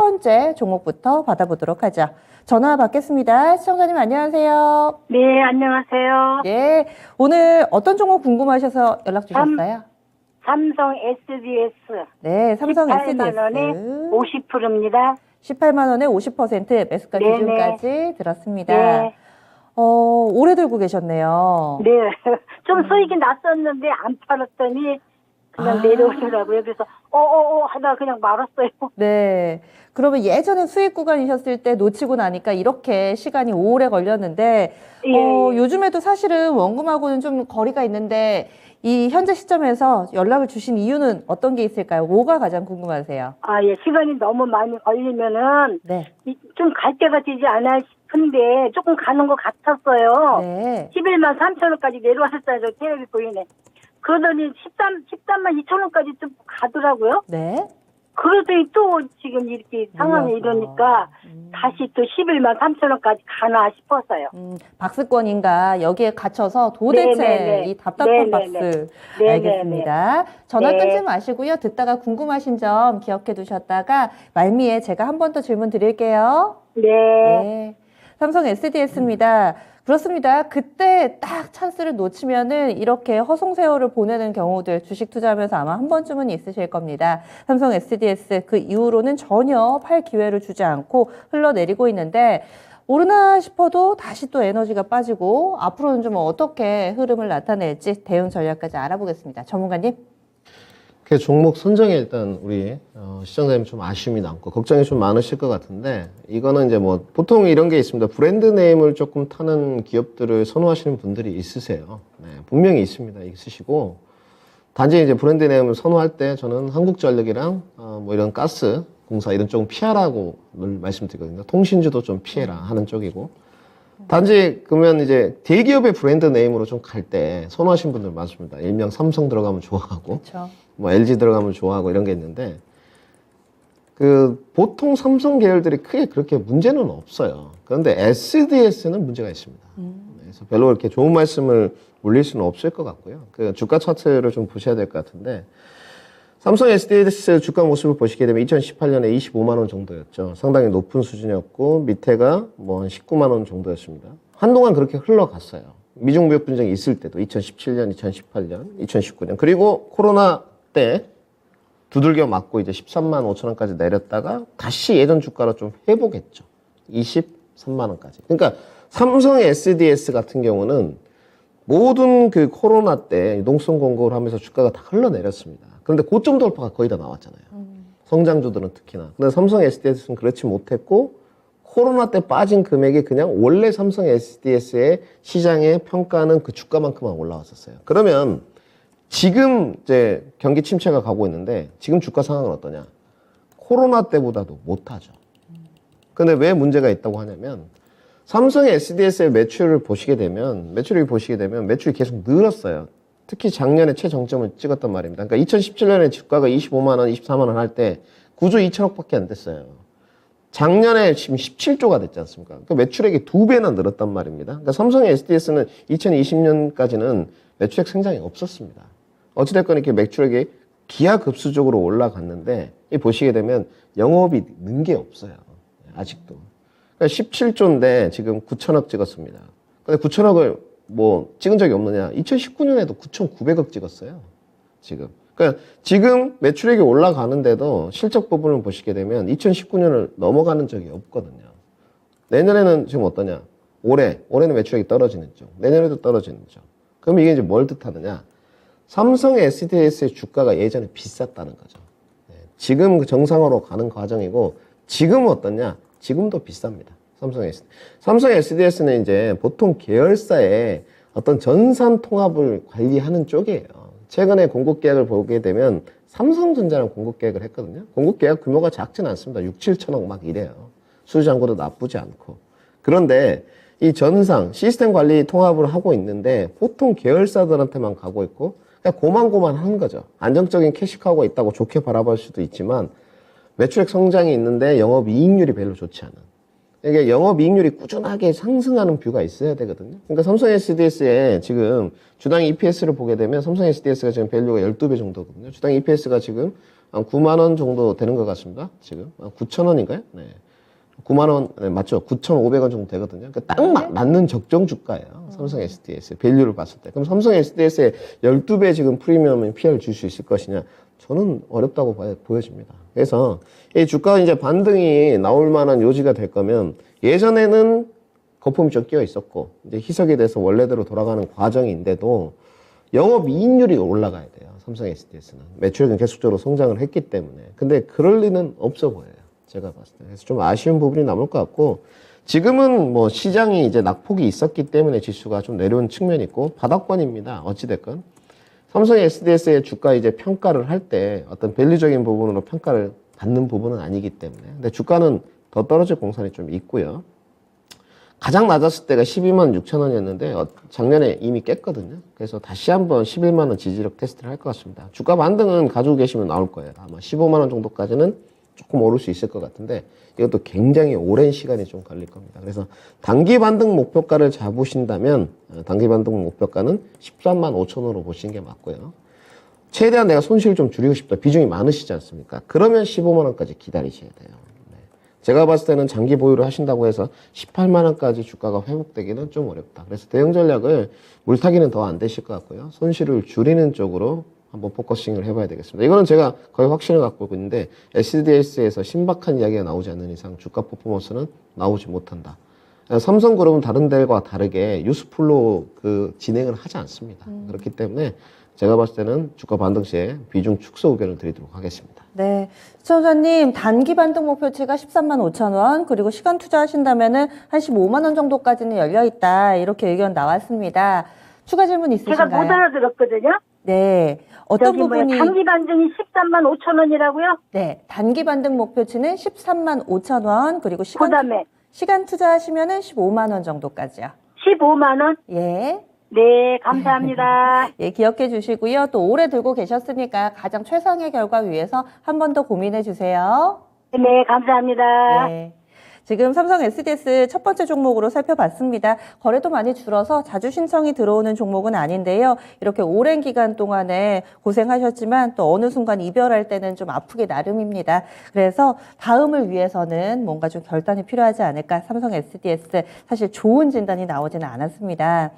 번째 종목부터 받아보도록 하죠. 전화 받겠습니다. 시청자님 안녕하세요. 네, 안녕하세요. 예, 오늘 어떤 종목 궁금하셔서 연락 주셨어요? 삼성 SDS. 네, 삼성 18만 원에 SDS 50%입니다. 18만 원에 50% 매수가 네네. 기준까지 들었습니다. 네. 오래 들고 계셨네요. 네. 좀 수익이 났었는데 안 팔았더니 그냥 내려오더라고요. 그래서 하다가 그냥 말았어요. 네. 그러면 예전에 수익 구간이셨을 때 놓치고 나니까 이렇게 시간이 오래 걸렸는데, 예. 요즘에도 사실은 원금하고는 좀 거리가 있는데, 이 현재 시점에서 연락을 주신 이유는 어떤 게 있을까요? 뭐가 가장 궁금하세요? 아, 예. 시간이 너무 많이 걸리면은 네. 좀 갈 때가 되지 않아 싶은데 조금 가는 것 같았어요. 네. 11만 3천 원까지 내려왔었어요. 저 테레비 보이네. 그러더니 13만 2천 원까지 좀 가더라고요. 네. 그러더니 또 지금 이렇게 상황이 몰라서. 이러니까 다시 또 11만 3천 원까지 가나 싶었어요. 박스권인가 여기에 갇혀서 도대체 네네네. 이 답답한 네네네. 박스. 네네네. 알겠습니다. 전화 네. 끊지 마시고요. 듣다가 궁금하신 점 기억해 두셨다가 말미에 제가 한 번 더 질문 드릴게요. 네. 네. 삼성 SDS입니다. 그렇습니다. 그때 딱 찬스를 놓치면은 이렇게 허송세월을 보내는 경우들 주식 투자하면서 아마 한 번쯤은 있으실 겁니다. 삼성 SDS 그 이후로는 전혀 팔 기회를 주지 않고 흘러내리고 있는데 오르나 싶어도 다시 또 에너지가 빠지고 앞으로는 좀 어떻게 흐름을 나타낼지 대응 전략까지 알아보겠습니다. 전문가님. 그 종목 선정에 일단 우리 시청자님 좀 아쉬움이 남고 걱정이 좀 많으실 것 같은데 이거는 이제 뭐 보통 이런 게 있습니다. 브랜드 네임을 조금 타는 기업들을 선호하시는 분들이 있으세요. 네, 분명히 있습니다. 있으시고 단지 이제 브랜드 네임을 선호할 때 저는 한국전력이랑 뭐 이런 가스 공사 이런 쪽은 피하라고 늘 말씀드리거든요. 통신주도 좀 피해라 하는 쪽이고 단지 그러면 이제 대기업의 브랜드 네임으로 좀 갈 때 선호하시는 분들 많습니다. 일명 삼성 들어가면 좋아하고 그렇죠. 뭐 LG 들어가면 좋아하고 이런 게 있는데 그 보통 삼성 계열들이 크게 그렇게 문제는 없어요. 그런데 SDS는 문제가 있습니다. 그래서 별로 이렇게 좋은 말씀을 올릴 수는 없을 것 같고요. 그 주가 차트를 좀 보셔야 될 것 같은데 삼성 SDS 주가 모습을 보시게 되면 2018년에 25만 원 정도였죠. 상당히 높은 수준이었고 밑에가 뭐 한 19만 원 정도였습니다. 한동안 그렇게 흘러갔어요. 미중무역 분쟁이 있을 때도 2017년, 2018년, 2019년 그리고 코로나 때 두들겨 맞고 이제 13만 5천 원까지 내렸다가 다시 예전 주가로 좀 회복했죠. 23만 원까지. 그러니까 삼성 SDS 같은 경우는 모든 그 코로나 때 유동성 공고를 하면서 주가가 다 흘러내렸습니다. 그런데 고점 돌파가 거의 다 나왔잖아요. 성장주들은 특히나. 근데 삼성 SDS는 그렇지 못했고 코로나 때 빠진 금액이 그냥 원래 삼성 SDS의 시장의 평가는 그 주가만큼만 올라왔었어요. 그러면 지금 이제 경기 침체가 가고 있는데 지금 주가 상황은 어떠냐? 코로나 때보다도 못하죠. 근데 왜 문제가 있다고 하냐면 삼성의 SDS의 매출을 보시게 되면 매출이 계속 늘었어요. 특히 작년에 최정점을 찍었단 말입니다. 그러니까 2017년에 주가가 25만 원, 24만 원 할 때 9조 2천억밖에 안 됐어요. 작년에 지금 17조가 됐지 않습니까? 그러니까 매출액이 2배나 늘었단 말입니다. 그러니까 삼성의 SDS는 2020년까지는 매출액 성장이 없었습니다. 어찌됐건 이렇게 매출액이 기하급수적으로 올라갔는데 이 보시게 되면 영업이 는 게 없어요. 아직도. 그러니까 17조인데 지금 9천억 찍었습니다. 근데 9천억을 뭐 찍은 적이 없느냐? 2019년에도 9,900억 찍었어요. 지금. 그러니까 지금 매출액이 올라가는데도 실적 부분을 보시게 되면 2019년을 넘어가는 적이 없거든요. 내년에는 지금 어떠냐? 올해는 매출액이 떨어지는 쪽. 내년에도 떨어지는 쪽. 그럼 이게 이제 뭘 뜻하느냐? 삼성의 SDS의 주가가 예전에 비쌌다는 거죠. 지금 그 정상으로 가는 과정이고 지금은 어떠냐? 지금도 비쌉니다. 삼성 SDS는 이제 보통 계열사의 어떤 전산 통합을 관리하는 쪽이에요. 최근에 공급 계약을 보게 되면 삼성전자랑 공급 계약을 했거든요. 공급 계약 규모가 작지는 않습니다. 6, 7천억 막 이래요. 수주잔고도 나쁘지 않고. 그런데 이 전상, 시스템 관리 통합을 하고 있는데 보통 계열사들한테만 가고 있고 그냥 고만고만 하는 거죠. 안정적인 캐시카우가 있다고 좋게 바라볼 수도 있지만 매출액 성장이 있는데 영업이익률이 별로 좋지 않은. 이게 영업이익률이 꾸준하게 상승하는 뷰가 있어야 되거든요. 그러니까 삼성 SDS에 지금 주당 EPS를 보게 되면 삼성 SDS가 지금 밸류가 12배 정도거든요. 주당 EPS가 지금 한 9만 원 정도 되는 것 같습니다. 지금 9천 원인가요? 네. 9만 원, 네, 맞죠? 9,500원 정도 되거든요. 그러니까 딱 맞는 적정 주가예요. 삼성 SDS 밸류를 봤을 때. 그럼 삼성 SDS에 12배 지금 프리미엄 PR을 줄 수 있을 것이냐? 저는 어렵다고 보여집니다. 그래서 이 주가 이제 반등이 나올 만한 요지가 될 거면 예전에는 거품이 좀 끼어 있었고 이제 희석이 돼서 원래대로 돌아가는 과정인데도 영업이익률이 올라가야 돼요. 삼성 SDS는 매출액은 계속적으로 성장을 했기 때문에. 근데 그럴 리는 없어 보여요. 제가 봤을 때. 그래서 좀 아쉬운 부분이 남을 것 같고, 지금은 뭐 시장이 이제 낙폭이 있었기 때문에 지수가 좀 내려온 측면이 있고, 바닥권입니다. 어찌됐건. 삼성 SDS의 주가 이제 평가를 할 때 어떤 밸류적인 부분으로 평가를 받는 부분은 아니기 때문에. 근데 주가는 더 떨어질 공산이 좀 있고요. 가장 낮았을 때가 12만 6천 원이었는데 작년에 이미 깼거든요. 그래서 다시 한번 11만 원 지지력 테스트를 할 것 같습니다. 주가 반등은 가지고 계시면 나올 거예요. 아마 15만 원 정도까지는 조금 오를 수 있을 것 같은데 이것도 굉장히 오랜 시간이 좀 걸릴 겁니다. 그래서 단기 반등 목표가를 잡으신다면 단기 반등 목표가는 13만 5천 원으로 보시는 게 맞고요. 최대한 내가 손실을 좀 줄이고 싶다. 비중이 많으시지 않습니까? 그러면 15만 원까지 기다리셔야 돼요. 제가 봤을 때는 장기 보유를 하신다고 해서 18만 원까지 주가가 회복되기는 좀 어렵다. 그래서 대응 전략을 물타기는 더 안 되실 것 같고요. 손실을 줄이는 쪽으로 한번 포커싱을 해봐야 되겠습니다. 이거는 제가 거의 확신을 갖고 있는데 SDS에서 신박한 이야기가 나오지 않는 이상 주가 퍼포먼스는 나오지 못한다. 삼성그룹은 다른 데과 다르게 뉴스플로 그 진행을 하지 않습니다. 그렇기 때문에 제가 봤을 때는 주가 반등 시에 비중 축소 의견을 드리도록 하겠습니다. 네. 시청자님, 단기 반등 목표치가 13만 5천 원, 그리고 시간 투자하신다면은 한 15만 원 정도까지는 열려있다. 이렇게 의견 나왔습니다. 추가 질문 있으신가요? 제가 못 알아들었거든요. 네. 어떤 부분이. 단기 반등이 13만 5천 원이라고요? 네. 단기 반등 목표치는 13만 5천 원, 그리고 그다음에 시간 투자하시면은 15만 원 정도까지요. 15만 원? 예. 네, 감사합니다. 예, 기억해 주시고요. 또 오래 들고 계셨으니까 가장 최상의 결과 위해서 한 번 더 고민해 주세요. 네, 감사합니다. 네. 지금 삼성 SDS 첫 번째 종목으로 살펴봤습니다. 거래도 많이 줄어서 자주 신청이 들어오는 종목은 아닌데요. 이렇게 오랜 기간 동안에 고생하셨지만 또 어느 순간 이별할 때는 좀 아프기 나름입니다. 그래서 다음을 위해서는 뭔가 좀 결단이 필요하지 않을까. 삼성 SDS 사실 좋은 진단이 나오지는 않았습니다.